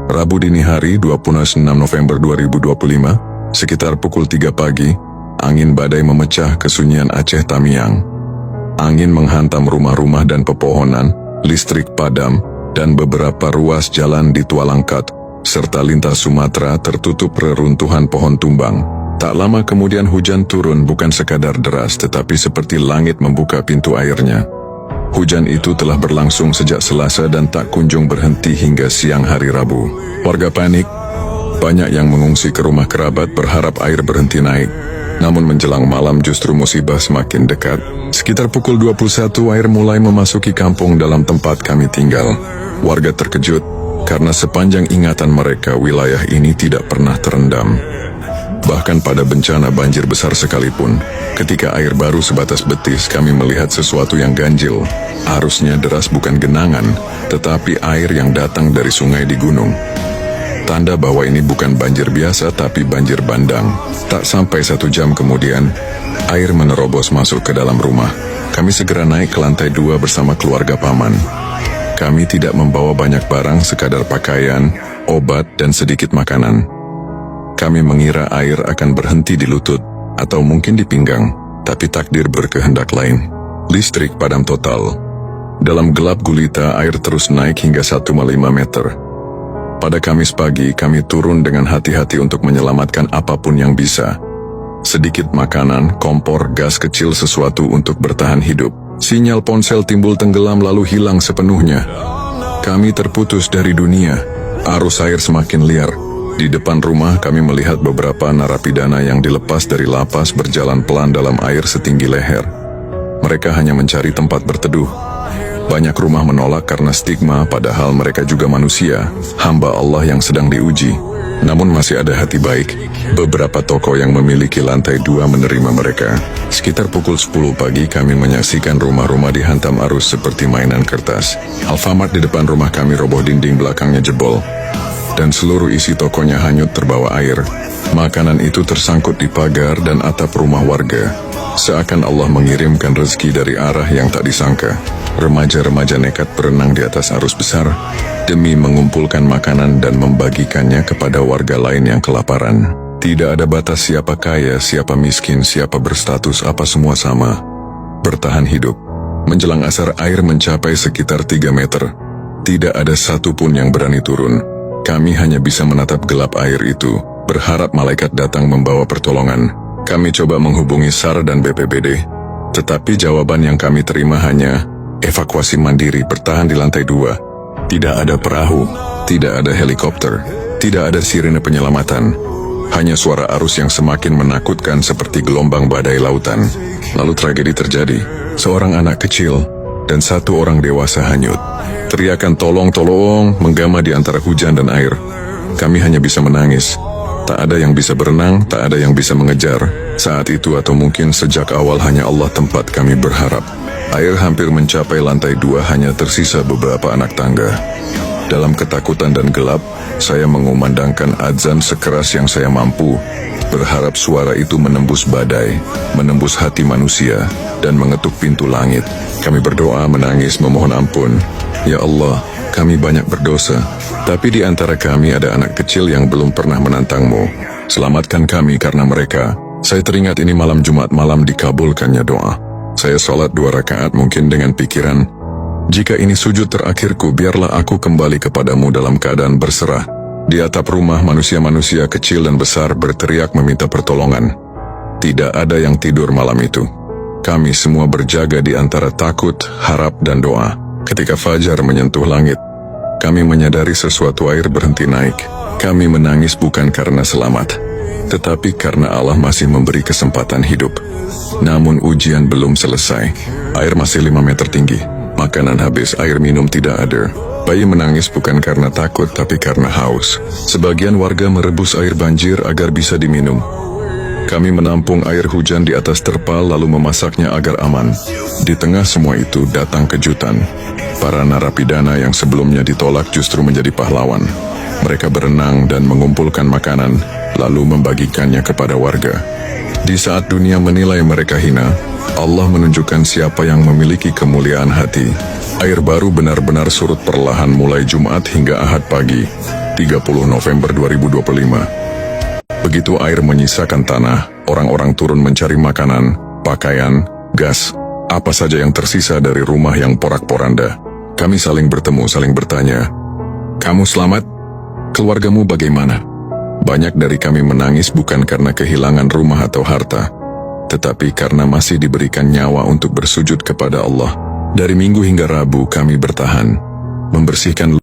Rabu dini hari 26 November 2025, sekitar pukul 3 pagi, angin badai memecah kesunyian Aceh Tamiang. Angin menghantam rumah-rumah dan pepohonan, listrik padam, dan beberapa ruas jalan di Tualangkat, serta lintas Sumatera tertutup reruntuhan pohon tumbang. Tak lama kemudian hujan turun, bukan sekadar deras tetapi seperti langit membuka pintu airnya. Hujan itu telah berlangsung sejak Selasa dan tak kunjung berhenti hingga siang hari Rabu. Warga panik, banyak yang mengungsi ke rumah kerabat berharap air berhenti naik. Namun menjelang malam justru musibah semakin dekat. Sekitar pukul 21 air mulai memasuki kampung dalam tempat kami tinggal. Warga terkejut karena sepanjang ingatan mereka wilayah ini tidak pernah terendam. Bahkan pada bencana banjir besar sekalipun, ketika air baru sebatas betis kami melihat sesuatu yang ganjil. Arusnya deras bukan genangan, tetapi air yang datang dari sungai di gunung. Tanda bahwa ini bukan banjir biasa tapi banjir bandang. Tak sampai 1 jam kemudian, air menerobos masuk ke dalam rumah. Kami segera naik ke lantai 2 bersama keluarga paman. Kami tidak membawa banyak barang, sekadar pakaian, obat, dan sedikit makanan. Kami mengira air akan berhenti di lutut, atau mungkin di pinggang, tapi takdir berkehendak lain. Listrik padam total. Dalam gelap gulita, air terus naik hingga 1,5 meter. Pada Kamis pagi, kami turun dengan hati-hati untuk menyelamatkan apapun yang bisa. Sedikit makanan, kompor, gas kecil, sesuatu untuk bertahan hidup. Sinyal ponsel timbul tenggelam lalu hilang sepenuhnya. Kami terputus dari dunia. Arus air semakin liar. Di depan rumah kami melihat beberapa narapidana yang dilepas dari lapas berjalan pelan dalam air setinggi leher. Mereka hanya mencari tempat berteduh. Banyak rumah menolak karena stigma, padahal mereka juga manusia, hamba Allah yang sedang diuji. Namun masih ada hati baik. Beberapa toko yang memiliki lantai 2 menerima mereka. Sekitar pukul 10 pagi kami menyaksikan rumah-rumah dihantam arus seperti mainan kertas. Alfamart di depan rumah kami roboh, dinding belakangnya jebol, dan seluruh isi tokonya hanyut terbawa air. Makanan itu tersangkut di pagar dan atap rumah warga. Seakan Allah mengirimkan rezeki dari arah yang tak disangka. Remaja-remaja nekat berenang di atas arus besar demi mengumpulkan makanan dan membagikannya kepada warga lain yang kelaparan. Tidak ada batas siapa kaya, siapa miskin, siapa berstatus, apa semua sama. Bertahan hidup. Menjelang asar air mencapai sekitar 3 meter. Tidak ada satupun yang berani turun. Kami hanya bisa menatap gelap air itu, berharap malaikat datang membawa pertolongan. Kami coba menghubungi SAR dan BPBD, tetapi jawaban yang kami terima hanya evakuasi mandiri, bertahan di lantai 2. Tidak ada perahu, tidak ada helikopter, tidak ada sirene penyelamatan. Hanya suara arus yang semakin menakutkan seperti gelombang badai lautan. Lalu tragedi terjadi. Seorang anak kecil dan 1 orang dewasa hanyut. Teriakan tolong, tolong menggema di antara hujan dan air. Kami hanya bisa menangis. Tak ada yang bisa berenang, tak ada yang bisa mengejar. Saat itu atau mungkin sejak awal hanya Allah tempat kami berharap. Air hampir mencapai lantai 2, hanya tersisa beberapa anak tangga. Dalam ketakutan dan gelap, saya mengumandangkan azan sekeras yang saya mampu, berharap suara itu menembus badai, menembus hati manusia, dan mengetuk pintu langit. Kami berdoa, menangis, memohon ampun. Ya Allah, kami banyak berdosa, tapi di antara kami ada anak kecil yang belum pernah menantang-Mu. Selamatkan kami karena mereka. Saya teringat ini malam Jumat malam dikabulkannya doa. Saya sholat 2 rakaat mungkin dengan pikiran, jika ini sujud terakhirku, biarlah aku kembali kepadamu dalam keadaan berserah. Di atap rumah manusia-manusia kecil dan besar berteriak meminta pertolongan. Tidak ada yang tidur malam itu. Kami semua berjaga di antara takut, harap, dan doa. Ketika fajar menyentuh langit, kami menyadari sesuatu, air berhenti naik. Kami menangis bukan karena selamat, tetapi karena Allah masih memberi kesempatan hidup. Namun ujian belum selesai. Air masih 5 meter tinggi. Makanan habis, air minum tidak ada. Bayi menangis bukan karena takut, tapi karena haus. Sebagian warga merebus air banjir agar bisa diminum. Kami menampung air hujan di atas terpal lalu memasaknya agar aman. Di tengah semua itu datang kejutan. Para narapidana yang sebelumnya ditolak justru menjadi pahlawan. Mereka berenang dan mengumpulkan makanan, lalu membagikannya kepada warga. Di saat dunia menilai mereka hina, Allah menunjukkan siapa yang memiliki kemuliaan hati. Air baru benar-benar surut perlahan mulai Jumat hingga Ahad pagi, 30 November 2025. Begitu air menyisakan tanah, orang-orang turun mencari makanan, pakaian, gas, apa saja yang tersisa dari rumah yang porak-poranda. Kami saling bertemu, saling bertanya, "Kamu selamat? Keluargamu bagaimana?" Banyak dari kami menangis bukan karena kehilangan rumah atau harta, tetapi karena masih diberikan nyawa untuk bersujud kepada Allah. Dari Minggu hingga Rabu kami bertahan, membersihkan